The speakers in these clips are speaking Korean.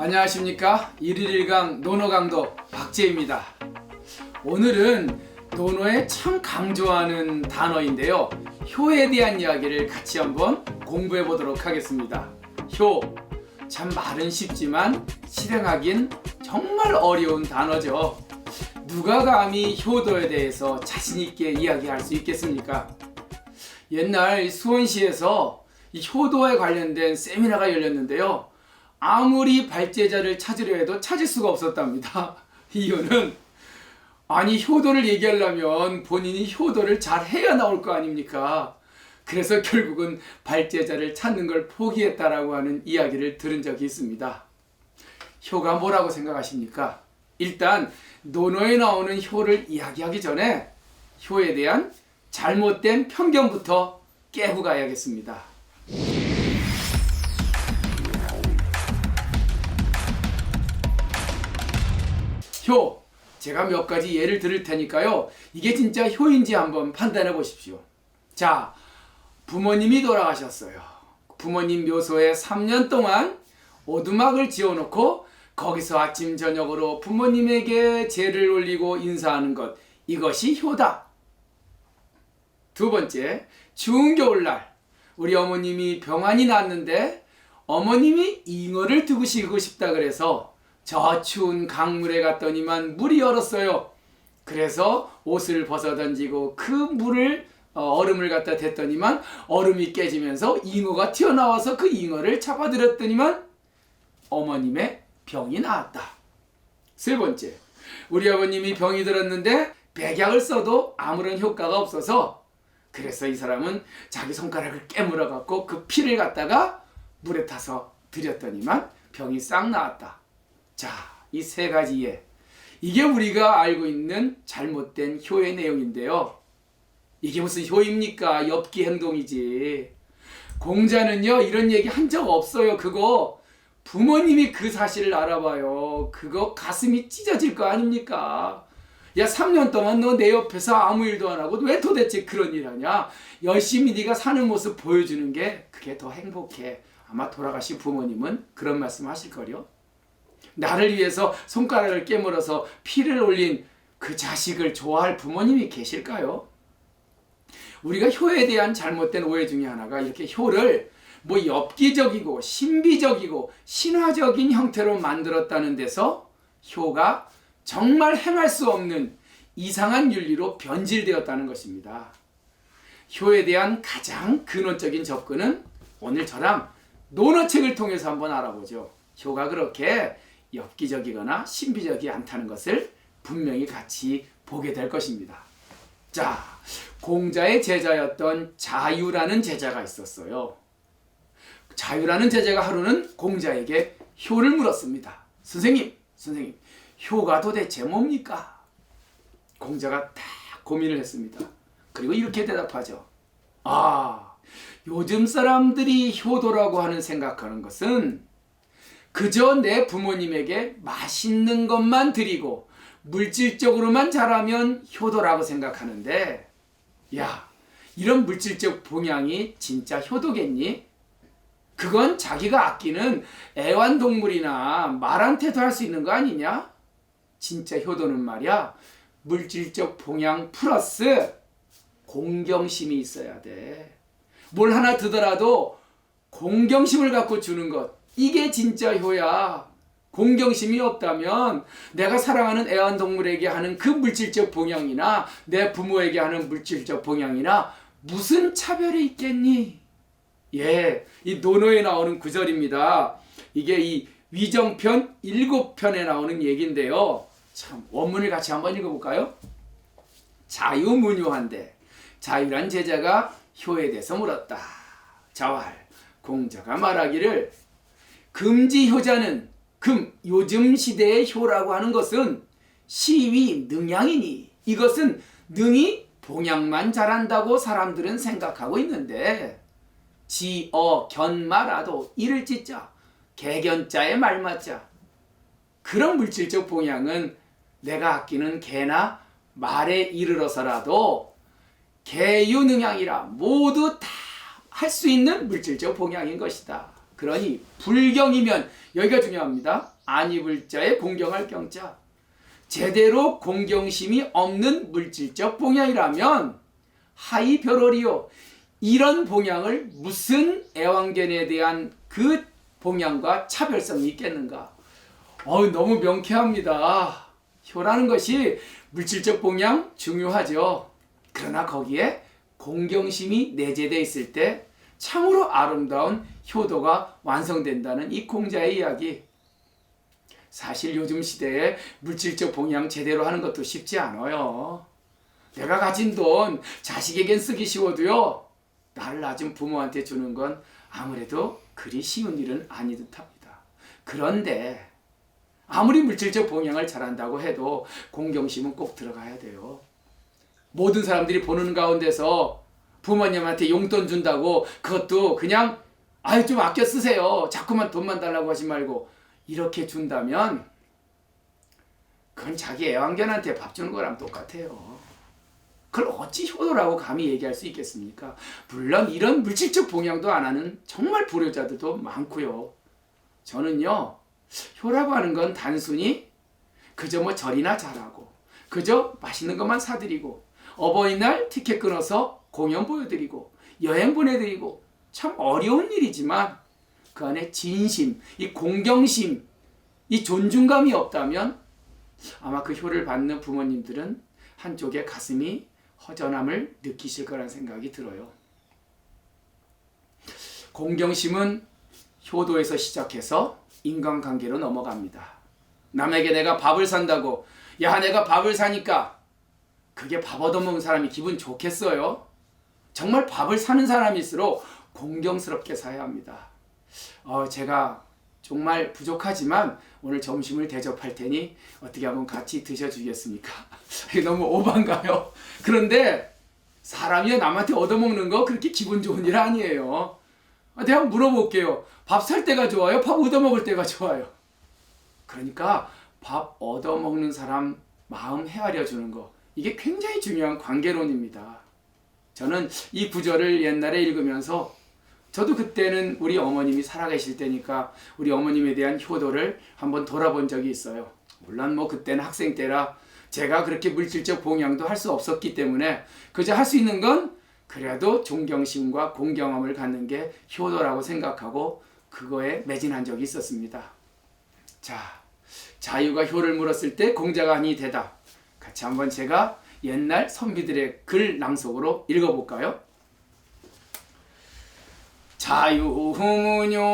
안녕하십니까. 1일1강 논어 강도 박재입니다. 오늘은 논어에 참 강조하는 단어인데요, 효에 대한 이야기를 같이 한번 공부해 보도록 하겠습니다. 효, 참 말은 쉽지만 실행하긴 정말 어려운 단어죠. 누가 감히 효도에 대해서 자신 있게 이야기할 수 있겠습니까? 옛날 수원시에서 이 효도에 관련된 세미나가 열렸는데요, 아무리 발제자를 찾으려 해도 찾을 수가 없었답니다. 이유는 효도를 얘기하려면 본인이 효도를 잘 해야 나올 거 아닙니까? 그래서 결국은 발제자를 찾는 걸 포기했다라고 하는 이야기를 들은 적이 있습니다. 효가 뭐라고 생각하십니까? 일단 논어에 나오는 효를 이야기하기 전에 효에 대한 잘못된 편견부터 깨고 가야겠습니다. 효, 제가 몇 가지 예를 들을 테니까요, 이게 진짜 효인지 한번 판단해 보십시오. 자, 부모님이 돌아가셨어요. 부모님 묘소에 3년 동안 오두막을 지어놓고 거기서 아침 저녁으로 부모님에게 제를 올리고 인사하는 것, 이것이 효다. 두 번째, 추운 겨울날 우리 어머님이 병환이 났는데 어머님이 잉어를 두시고 싶다 그래서 저 추운 강물에 갔더니만 물이 얼었어요. 그래서 옷을 벗어 던지고 그 물을 얼음을 갖다 댔더니만 얼음이 깨지면서 잉어가 튀어나와서 그 잉어를 잡아들였더니만 어머님의 병이 나았다. 세 번째, 우리 아버님이 병이 들었는데 백약을 써도 아무런 효과가 없어서 그래서 이 사람은 자기 손가락을 깨물어 갖고 그 피를 갖다가 물에 타서 들였더니만 병이 싹 나았다. 자, 이 세 가지 예, 이게 우리가 알고 있는 잘못된 효의 내용인데요, 이게 무슨 효입니까? 엽기 행동이지. 공자는요, 이런 얘기 한 적 없어요. 그거 부모님이 그 사실을 알아봐요, 그거 가슴이 찢어질 거 아닙니까? 야, 3년 동안 너 내 옆에서 아무 일도 안 하고 왜 도대체 그런 일 하냐? 열심히 네가 사는 모습 보여주는 게 그게 더 행복해. 아마 돌아가신 부모님은 그런 말씀 하실 거요. 나를 위해서 손가락을 깨물어서 피를 올린 그 자식을 좋아할 부모님이 계실까요? 우리가 효에 대한 잘못된 오해 중에 하나가 이렇게 효를 뭐 엽기적이고 신비적이고 신화적인 형태로 만들었다는 데서 효가 정말 행할 수 없는 이상한 윤리로 변질되었다는 것입니다. 효에 대한 가장 근원적인 접근은 오늘 저랑 논어책을 통해서 한번 알아보죠. 효가 그렇게 엽기적이거나 신비적이 않다는 것을 분명히 같이 보게 될 것입니다. 자, 공자의 제자였던 자유라는 제자가 있었어요. 자유라는 제자가 하루는 공자에게 효를 물었습니다. 선생님, 효가 도대체 뭡니까? 공자가 다 고민을 했습니다. 그리고 이렇게 대답하죠. 요즘 사람들이 효도라고 하는 생각하는 것은 그저 내 부모님에게 맛있는 것만 드리고 물질적으로만 잘하면 효도라고 생각하는데, 야, 이런 물질적 봉양이 진짜 효도겠니? 그건 자기가 아끼는 애완동물이나 말한테도 할 수 있는 거 아니냐? 진짜 효도는 말이야, 물질적 봉양 플러스 공경심이 있어야 돼. 뭘 하나 드더라도 공경심을 갖고 주는 것, 이게 진짜 효야. 공경심이 없다면 내가 사랑하는 애완동물에게 하는 그 물질적 봉양이나 내 부모에게 하는 물질적 봉양이나 무슨 차별이 있겠니? 예, 이 논어에 나오는 구절입니다. 이게 이 위정편 7편에 나오는 얘기인데요, 참 원문을 같이 한번 읽어볼까요? 자유문유한데 자유란 제자가 효에 대해서 물었다. 자왈, 공자가 말하기를 금지효자는 요즘 시대의 효라고 하는 것은 시위 능양이니, 이것은 능히 봉양만 잘한다고 사람들은 생각하고 있는데, 견마라도 이를 찢자 개견자의 말맞자, 그런 물질적 봉양은 내가 아끼는 개나 말에 이르러서라도 개유능양이라 모두 다 할 수 있는 물질적 봉양인 것이다. 그러니 불경이면 여기가 중요합니다. 안 입을 자에 공경할 경자. 제대로 공경심이 없는 물질적 봉양이라면 하이 벼롤이요. 이런 봉양을 무슨 애완견에 대한 그 봉양과 차별성이 있겠는가? 너무 명쾌합니다. 효라는 것이 물질적 봉양 중요하죠. 그러나 거기에 공경심이 내재되어 있을 때 참으로 아름다운 효도가 완성된다는 이 공자의 이야기. 사실 요즘 시대에 물질적 봉양 제대로 하는 것도 쉽지 않아요. 내가 가진 돈 자식에겐 쓰기 쉬워도요, 나를 낳은 부모한테 주는 건 아무래도 그리 쉬운 일은 아니 듯합니다. 그런데 아무리 물질적 봉양을 잘한다고 해도 공경심은 꼭 들어가야 돼요. 모든 사람들이 보는 가운데서 부모님한테 용돈 준다고 그것도 그냥 좀 아껴 쓰세요, 자꾸만 돈만 달라고 하지 말고 이렇게 준다면 그건 자기 애완견한테 밥 주는 거랑 똑같아요. 그걸 어찌 효도라고 감히 얘기할 수 있겠습니까? 물론 이런 물질적 봉양도 안 하는 정말 불효자들도 많고요. 저는요, 효라고 하는 건 단순히 그저 절이나 잘하고 그저 맛있는 것만 사드리고 어버이날 티켓 끊어서 공연 보여드리고 여행 보내드리고 참 어려운 일이지만 그 안에 진심, 이 공경심, 이 존중감이 없다면 아마 그 효를 받는 부모님들은 한쪽에 가슴이 허전함을 느끼실 거란 생각이 들어요. 공경심은 효도에서 시작해서 인간관계로 넘어갑니다. 남에게 내가 밥을 산다고 내가 밥을 사니까 그게 밥 얻어먹는 사람이 기분 좋겠어요? 정말 밥을 사는 사람일수록 공경스럽게 사야 합니다. 제가 정말 부족하지만 오늘 점심을 대접할 테니 어떻게 한번 같이 드셔주겠습니까? 너무 오반가요? 그런데 사람이 남한테 얻어먹는 거 그렇게 기분 좋은 일 아니에요. 내가 물어볼게요. 밥 살 때가 좋아요? 밥 얻어먹을 때가 좋아요? 그러니까 밥 얻어먹는 사람 마음 헤아려 주는 거, 이게 굉장히 중요한 관계론입니다. 저는 이 구절을 옛날에 읽으면서 저도 그때는 우리 어머님이 살아계실 때니까 우리 어머님에 대한 효도를 한번 돌아본 적이 있어요. 물론 그때는 학생 때라 제가 그렇게 물질적 봉양도 할 수 없었기 때문에 그저 할 수 있는 건 그래도 존경심과 공경함을 갖는 게 효도라고 생각하고 그거에 매진한 적이 있었습니다. 자, 자유가 효를 물었을 때 공자가 아니 대답. 같이 한번 제가 옛날 선비들의 글 낭속으로 읽어볼까요?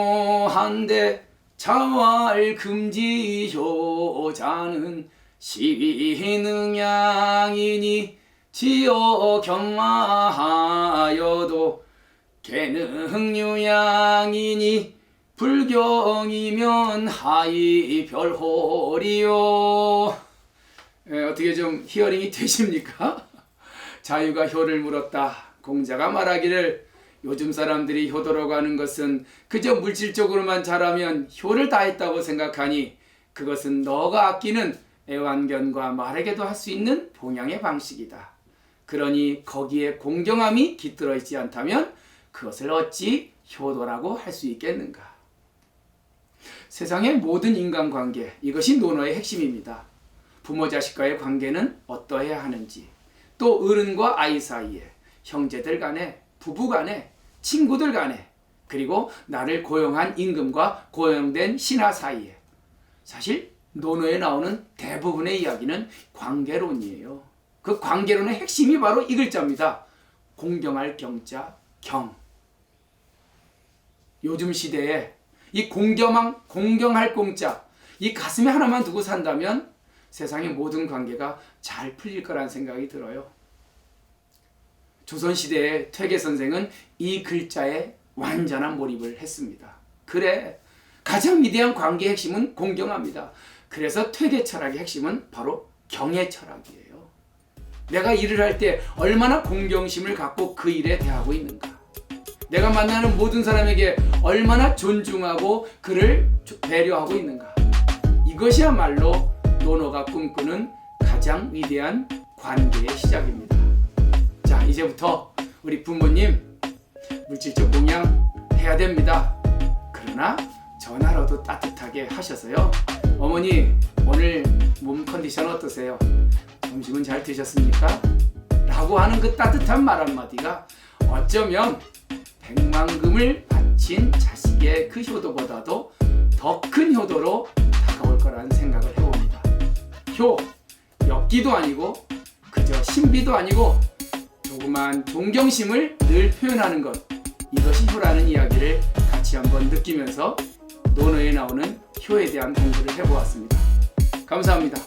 자유무뇨한데 자활 금지 효자는 시능양이니 지어 경마하여도 개능유양이니 불경이면 하이 별홀이요. 어떻게 좀 히어링이 되십니까? 자유가 효를 물었다. 공자가 말하기를 요즘 사람들이 효도라고 하는 것은 그저 물질적으로만 잘하면 효를 다했다고 생각하니 그것은 너가 아끼는 애완견과 말에게도 할 수 있는 봉양의 방식이다. 그러니 거기에 공경함이 깃들어 있지 않다면 그것을 어찌 효도라고 할 수 있겠는가? 세상의 모든 인간관계, 이것이 논어의 핵심입니다. 부모 자식과의 관계는 어떠해야 하는지, 또 어른과 아이 사이에, 형제들 간에, 부부 간에, 친구들 간에, 그리고 나를 고용한 임금과 고용된 신하 사이에, 사실 논어에 나오는 대부분의 이야기는 관계론이에요. 그 관계론의 핵심이 바로 이 글자입니다. 공경할 경자, 경. 요즘 시대에 이 공경할 공자, 이 가슴에 하나만 두고 산다면 세상의 모든 관계가 잘 풀릴 거란 생각이 들어요. 조선시대의 퇴계 선생은 이 글자에 완전한 몰입을 했습니다. 그래, 가장 위대한 관계의 핵심은 공경합니다. 그래서 퇴계 철학의 핵심은 바로 경의 철학이에요. 내가 일을 할 때 얼마나 공경심을 갖고 그 일에 대하고 있는가, 내가 만나는 모든 사람에게 얼마나 존중하고 그를 배려하고 있는가, 이것이야말로 논어가 꿈꾸는 가장 위대한 관계의 시작입니다. 자, 이제부터 우리 부모님 물질적 봉양 해야 됩니다. 그러나 전화로도 따뜻하게 하셔서요. 어머니, 오늘 몸 컨디션 어떠세요? 점심은 잘 드셨습니까? 라고 하는 그 따뜻한 말 한마디가 어쩌면 백만금을 바친 자식의 그 효도보다도 더 큰 효도로 다가올 거라는 생각을 해봅니다. 효, 엽기도 아니고 그저 신비도 아니고 조그만 존경심을 늘 표현하는 것, 이것이 효라는 이야기를 같이 한번 느끼면서 논어에 나오는 효에 대한 공부를 해보았습니다. 감사합니다.